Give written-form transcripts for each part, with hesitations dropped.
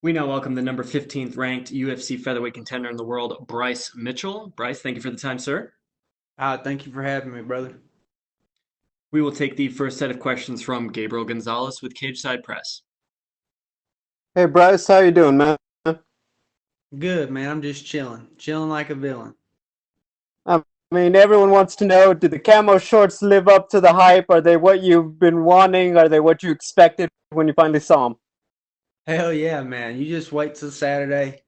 We now welcome the number 15th ranked UFC featherweight contender in the world, Bryce Mitchell. Bryce, thank you for the time, sir. Thank you for having me, brother. We will take the first set of questions from Gabriel Gonzalez with Cage Side Press. Hey Bryce, how you doing, man? Good, man. I'm just chilling like a villain. I mean, everyone wants to know, do the camo shorts live up to the hype? Are they what you've been wanting? Are they what you expected when you finally saw them? Hell yeah, man. You just wait till Saturday.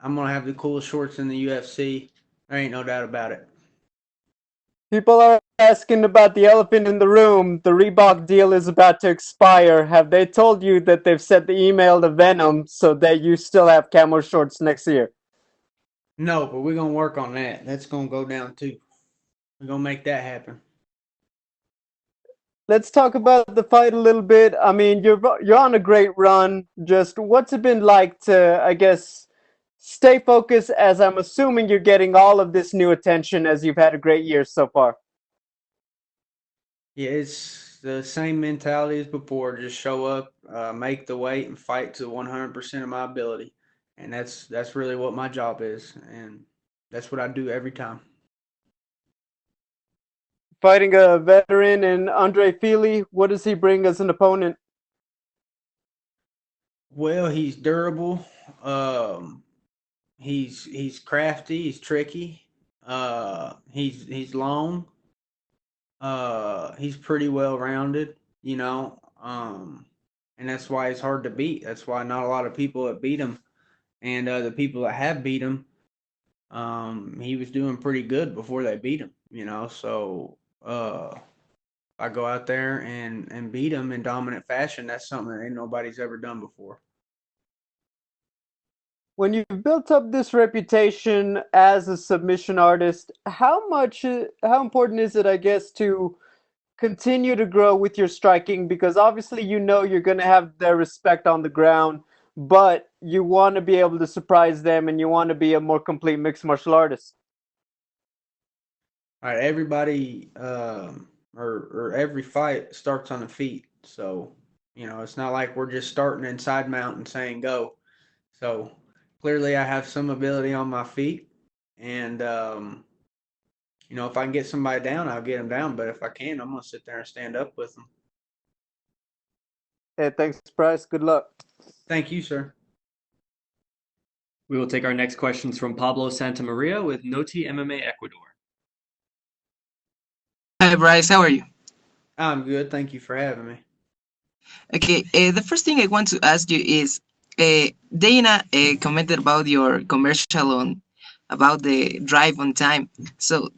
I'm gonna have the coolest shorts in the UFC. There ain't no doubt about it. People are asking about the elephant in the room. The Reebok deal is about to expire. Have they told you that they've sent the email to Venom so that you still have camo shorts next year? No, but we're gonna work on that. That's gonna go down too. We're gonna make that happen. Let's talk about the fight a little bit. I mean, you're on a great run. Just what's it been like to, I guess, stay focused as I'm assuming you're getting all of this new attention as you've had a great year so far. Yeah, it's the same mentality as before. Just show up, make the weight, and fight to 100% of my ability. And that's really what my job is, and that's what I do every time. Fighting a veteran in Andre Fili, what does he bring as an opponent? Well, he's durable. Um, he's crafty. He's tricky. He's long. He's pretty well rounded. You know. And that's why he's hard to beat. That's why not a lot of people have beat him. And the people that have beat him, he was doing pretty good before they beat him. You know. So I go out there and beat him in dominant fashion. That's something that ain't nobody's ever done before. When you've built up this reputation as a submission artist, how important is it, I guess, to continue to grow with your striking? Because obviously you know you're going to have their respect on the ground, but you want to be able to surprise them and you want to be a more complete mixed martial artist. All right, everybody or every fight starts on the feet. So, it's not like we're just starting inside mount and saying go. So, clearly I have some ability on my feet and if I can get somebody down, I'll get them down, but if I can, I'm going to sit there and stand up with them. Hey, thanks, Bryce. Good luck. Thank you, sir. We will take our next questions from Pablo Santamaria with Noti MMA Ecuador. Hi Bryce, how are you? I'm good. Thank you for having me. Okay, the first thing I want to ask you is Dana commented about your commercial on about the drive on time. So,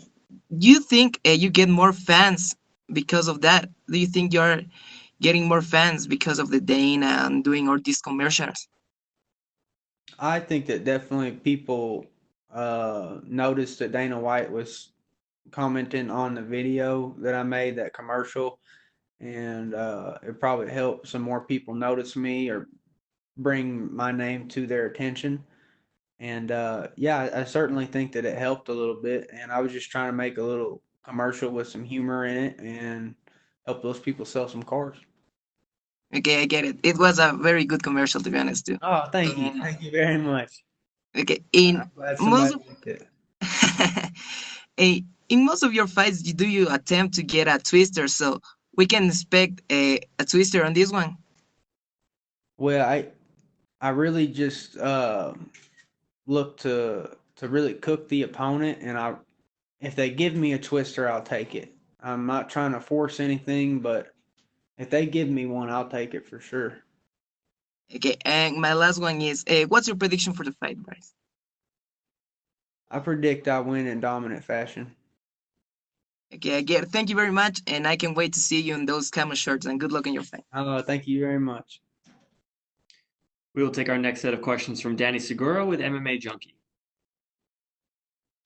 do you think you get more fans because of that? Do you think you're getting more fans because of the Dana and doing all these commercials? I think that definitely people noticed that Dana White was commenting on the video that I made, that commercial, and it probably helped some more people notice me or bring my name to their attention. And yeah, I certainly think that it helped a little bit. And I was just trying to make a little commercial with some humor in it and help those people sell some cars. Okay, I get it. It was a very good commercial, to be honest, too. Oh, thank you. Um, Thank you very much. okay, I'm in glad most somebody liked it. in most of your fights, you attempt to get a twister, so we can expect a twister on this one. Well, I really just look to really cook the opponent, and I if they give me a twister, I'll take it. I'm not trying to force anything, but if they give me one, I'll take it for sure. Okay, and my last one is, what's your prediction for the fight, Bryce? I predict I win in dominant fashion. Okay, I get it. Thank you very much, and I can wait to see you in those camo shorts, and good luck in your fight. Thank you very much. We will take our next set of questions from Danny Segura with MMA Junkie.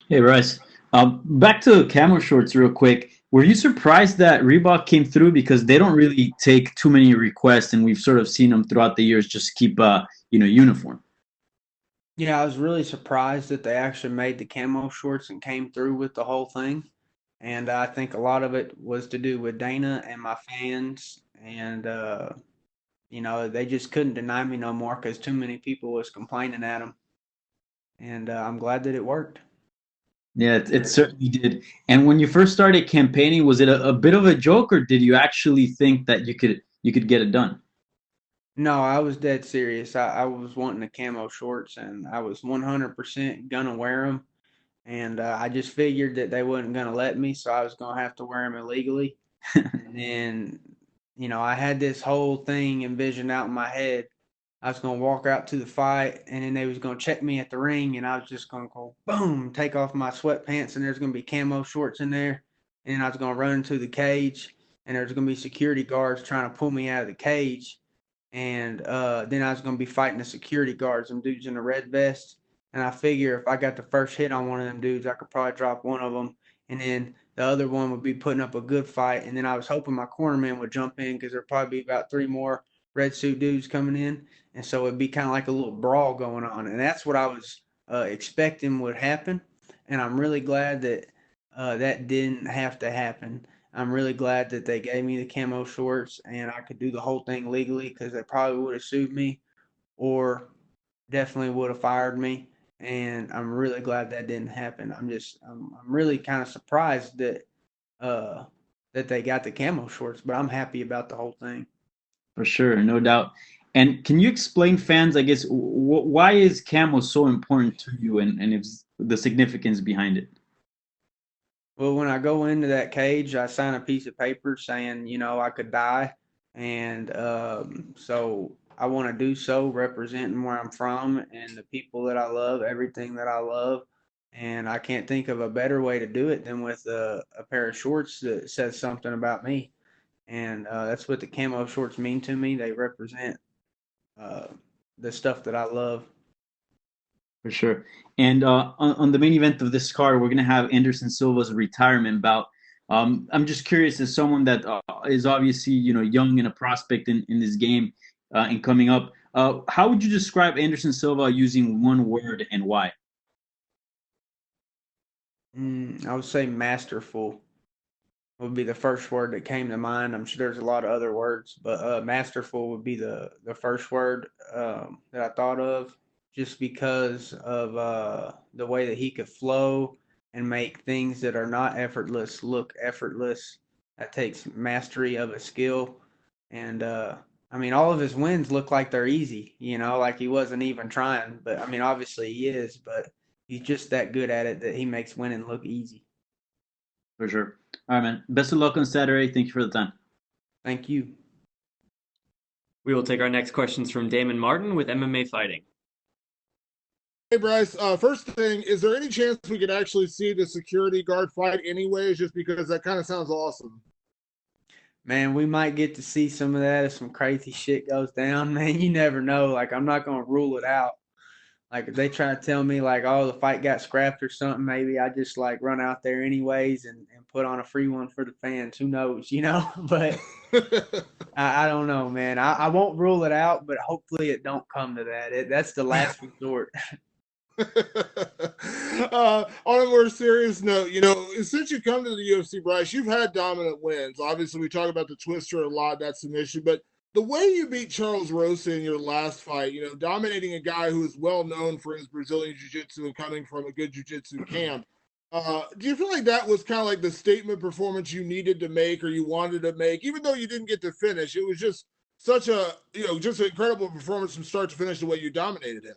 Hey, Bryce. Back to camo shorts real quick. Were you surprised that Reebok came through because they don't really take too many requests, and we've sort of seen them throughout the years just keep uniform. Yeah, I was really surprised that they actually made the camo shorts and came through with the whole thing. And I think a lot of it was to do with Dana and my fans and they just couldn't deny me no more because too many people was complaining at them. And I'm glad that it worked. Yeah, it certainly did. And when you first started campaigning, was it a bit of a joke, or did you actually think that you could get it done? No, I was dead serious. I was wanting the camo shorts, and I was 100% gonna wear them. And I just figured that they wasn't gonna let me, so I was gonna have to wear them illegally. And then, I had this whole thing envisioned out in my head. I was gonna walk out to the fight, and then they was gonna check me at the ring, and I was just gonna go boom, take off my sweatpants, and there's gonna be camo shorts in there, and I was gonna run into the cage, and there's gonna be security guards trying to pull me out of the cage, and then I was gonna be fighting the security guards, them dudes in the red vest, and I figure if I got the first hit on one of them dudes, I could probably drop one of them, and then the other one would be putting up a good fight, and then I was hoping my cornerman would jump in because there'd probably be about 3 more red suit dudes coming in, and so it'd be kind of like a little brawl going on, and that's what I was expecting would happen, and I'm really glad that that didn't have to happen. I'm really glad that they gave me the camo shorts and I could do the whole thing legally because they probably would have sued me or definitely would have fired me. And I'm really glad that didn't happen. I'm really kind of surprised that uh that they got the camo shorts, but I'm happy about the whole thing. For sure, no doubt. And can you explain fans, I guess, why is camo so important to you, and if the significance behind it? Well, when I go into that cage, I sign a piece of paper saying, I could die. And so I want to do so representing where I'm from and the people that I love, everything that I love. And I can't think of a better way to do it than with a pair of shorts that says something about me. And that's what the camo shorts mean to me. They represent uh, the stuff that I love. For sure. And on the main event of this card, we're going to have Anderson Silva's retirement bout. I'm just curious, as someone that is obviously young and a prospect in this game and coming up, how would you describe Anderson Silva using one word, and why? I would say masterful would be the first word that came to mind. I'm sure there's a lot of other words, but masterful would be the first word that I thought of, just because of the way that he could flow and make things that are not effortless look effortless. That takes mastery of a skill, and I mean, all of his wins look like they're easy. Like he wasn't even trying. But I mean, obviously he is, but he's just that good at it that he makes winning look easy. For sure. All right, man. Best of luck on Saturday. Thank you for the time. Thank you. We will take our next questions from Damon Martin with MMA Fighting. Hey, Bryce. First thing, is there any chance we could actually see the security guard fight anyways, just because that kind of sounds awesome? Man, we might get to see some of that if some crazy shit goes down, man. You never know. Like, I'm not going to rule it out. Like, if they try to tell me, like, oh, the fight got scrapped or something, maybe I just, like, run out there anyways and put on a free one for the fans. Who knows? But I don't know, man. I won't rule it out, but hopefully it don't come to that. That's the last resort. On a more serious note, since you come to the UFC, Bryce, you've had dominant wins. Obviously, we talk about the twister a lot, that submission, but the way you beat Charles Rosa in your last fight, dominating a guy who is well known for his Brazilian jiu-jitsu and coming from a good jiu-jitsu camp, do you feel like that was kind of like the statement performance you needed to make or you wanted to make, even though you didn't get to finish? It was just such a, just an incredible performance from start to finish the way you dominated him.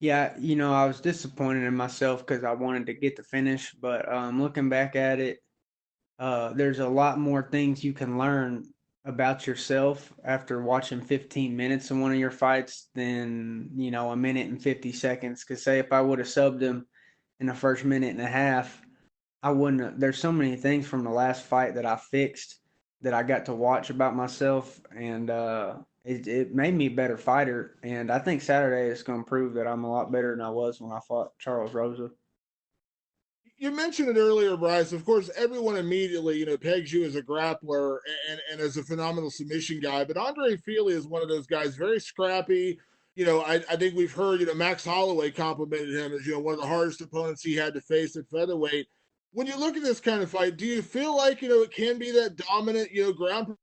Yeah, I was disappointed in myself because I wanted to get the finish, but looking back at it, there's a lot more things you can learn about yourself after watching 15 minutes in one of your fights than, a minute and 50 seconds. Because say if I would have subbed him in the first minute and a half, I wouldn't have, there's so many things from the last fight that I fixed that I got to watch about myself, and it made me a better fighter. And I think Saturday is going to prove that I'm a lot better than I was when I fought Charles Rosa. You mentioned it earlier, Bryce. Of course, everyone immediately, pegs you as a grappler and as a phenomenal submission guy. But Andre Fili is one of those guys, very scrappy. I think we've heard, Max Holloway complimented him as, one of the hardest opponents he had to face at featherweight. When you look at this kind of fight, do you feel like, it can be that dominant, ground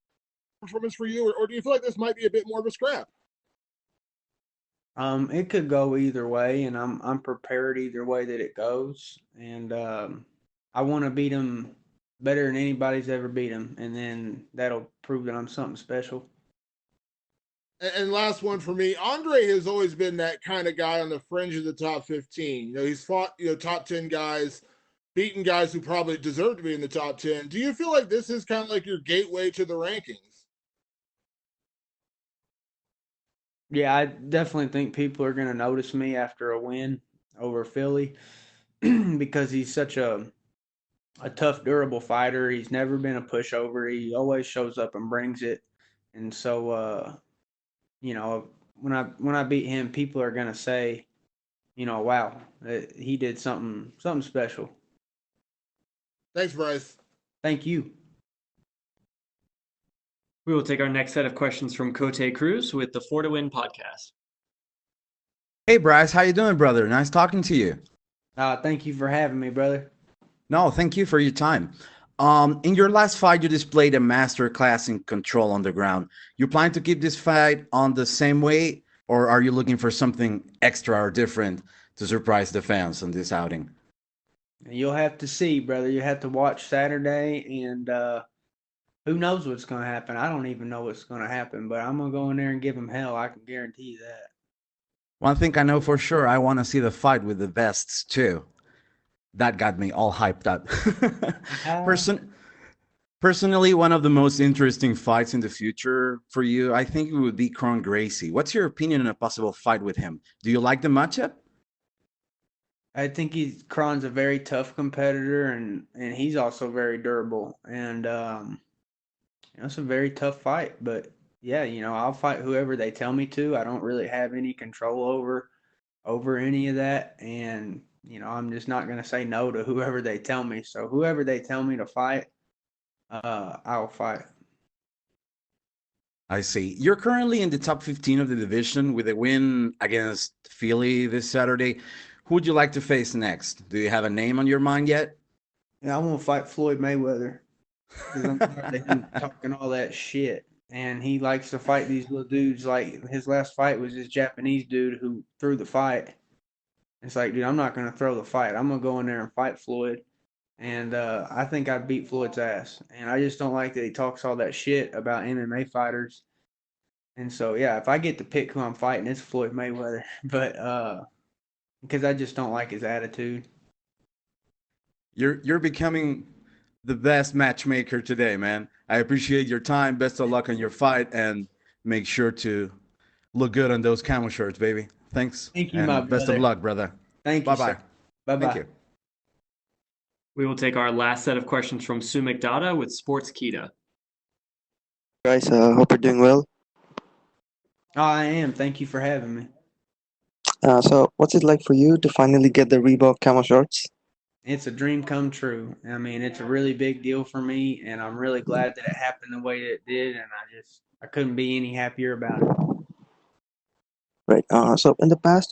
performance for you, or do you feel like this might be a bit more of a scrap? It could go either way, and I'm prepared either way that it goes. And I want to beat him better than anybody's ever beat him, and then that'll prove that I'm something special. And last one for me, Andre has always been that kind of guy on the fringe of the top 15. You know, he's fought, top 10 guys, beaten guys who probably deserve to be in the top 10. Do you feel like this is kind of like your gateway to the rankings? Yeah, I definitely think people are going to notice me after a win over Philly because he's such a tough, durable fighter. He's never been a pushover. He always shows up and brings it. And so, when I beat him, people are gonna say, wow, he did something special. Thanks, Bryce. Thank you. We will take our next set of questions from Cote Cruz with the 4 to Win podcast. Hey Bryce, how you doing, brother? Nice talking to you. Thank you for having me, brother. No, thank you for your time. In your last fight, you displayed a master class in control on the ground. You plan to keep this fight on the same way, or are you looking for something extra or different to surprise the fans on this outing? You'll have to see, brother. You have to watch Saturday, and who knows what's going to happen. I don't even know what's going to happen, but I'm going to go in there and give him hell. I can guarantee you that. One thing I know for sure, I want to see the fight with the vests too. That got me all hyped up. Personally, one of the most interesting fights in the future for you, I think it would be Kron Gracie. What's your opinion on a possible fight with him? Do you like the matchup? I think Kron's a very tough competitor, and he's also very durable. And it's a very tough fight. But yeah, I'll fight whoever they tell me to. I don't really have any control over any of that, and I'm just not going to say no to whoever they tell me. So whoever they tell me to fight, I'll fight. I see. You're currently in the top 15 of the division with a win against Fili this Saturday. Who would you like to face next? Do you have a name on your mind yet? Yeah, I want to fight Floyd Mayweather because I'm tired of him talking all that shit. And he likes to fight these little dudes. Like his last fight was this Japanese dude who threw the fight. It's like, dude, I'm not going to throw the fight. I'm going to go in there and fight Floyd. And I think I'd beat Floyd's ass. And I just don't like that he talks all that shit about MMA fighters. And so, yeah, if I get to pick who I'm fighting, it's Floyd Mayweather. But because I just don't like his attitude. You're becoming the best matchmaker today, man. I appreciate your time. Best of luck on your fight, and make sure to look good on those camo shorts, baby. Thanks. Thank you, and my best brother. of luck, brother. Thank you, Bye-bye. sir. Bye-bye. Thank you. We will take our last set of questions from Sue McDonough with Sports Kita. Guys, hope you're doing well. Oh, I am. Thank you for having me. So what's it like for you to finally get the Reebok camo shorts? It's a dream come true. I mean, it's a really big deal for me, and I'm really glad that it happened the way that it did, and I couldn't be any happier about it. Right. So in the past,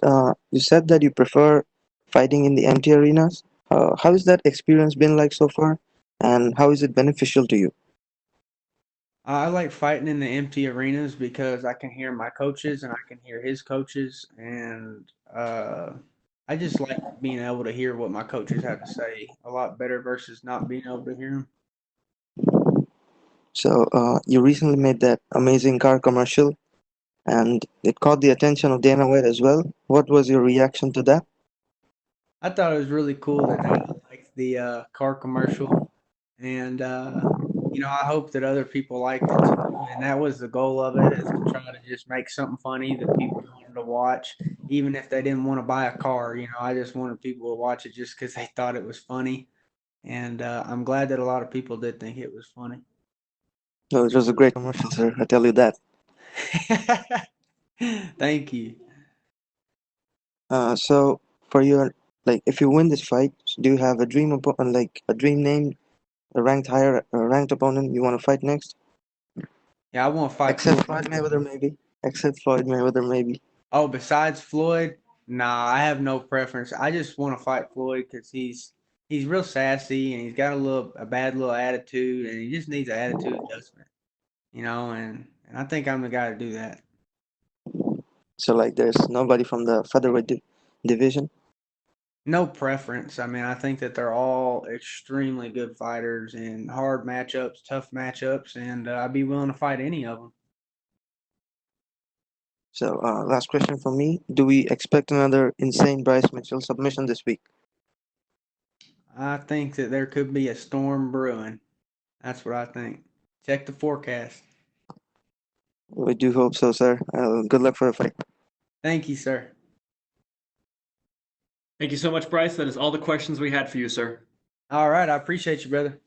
you said that you prefer fighting in the empty arenas. How has that experience been like so far, and how is it beneficial to you? I like fighting in the empty arenas because I can hear my coaches and I can hear his coaches, and I just like being able to hear what my coaches have to say a lot better versus not being able to hear them. So you recently made that amazing car commercial, and it caught the attention of Dana White as well. What was your reaction to that? I thought it was really cool that they liked the car commercial, and I hope that other people liked it too. And that was the goal of it, is to try to just make something funny that people wanted to watch, even if they didn't want to buy a car. I just wanted people to watch it just because they thought it was funny, and I'm glad that a lot of people did think it was funny. No, it was a great commercial, sir. I tell you that. Thank you. So for your if you win this fight, do you have a dream a dream name, a ranked opponent you want to fight next? Yeah, I want to fight Except Floyd Mayweather, maybe. Except Floyd Mayweather, maybe. Oh, besides Floyd, nah, I have no preference. I just want to fight Floyd because he's real sassy and he's got a bad little attitude, and he just needs an attitude adjustment. and I think I'm the guy to do that. So like, there's nobody from the featherweight division. No preference. I mean, I think that they're all extremely good fighters and hard matchups, tough matchups, and I'd be willing to fight any of them. So last question for me: do we expect another insane Bryce Mitchell submission this week? I think that there could be a storm brewing. That's what I think. Check the forecast. We do hope so, sir. Good luck for the fight. Thank you, sir. Thank you so much, Bryce. That is all the questions we had for you, sir. All right. I appreciate you, brother.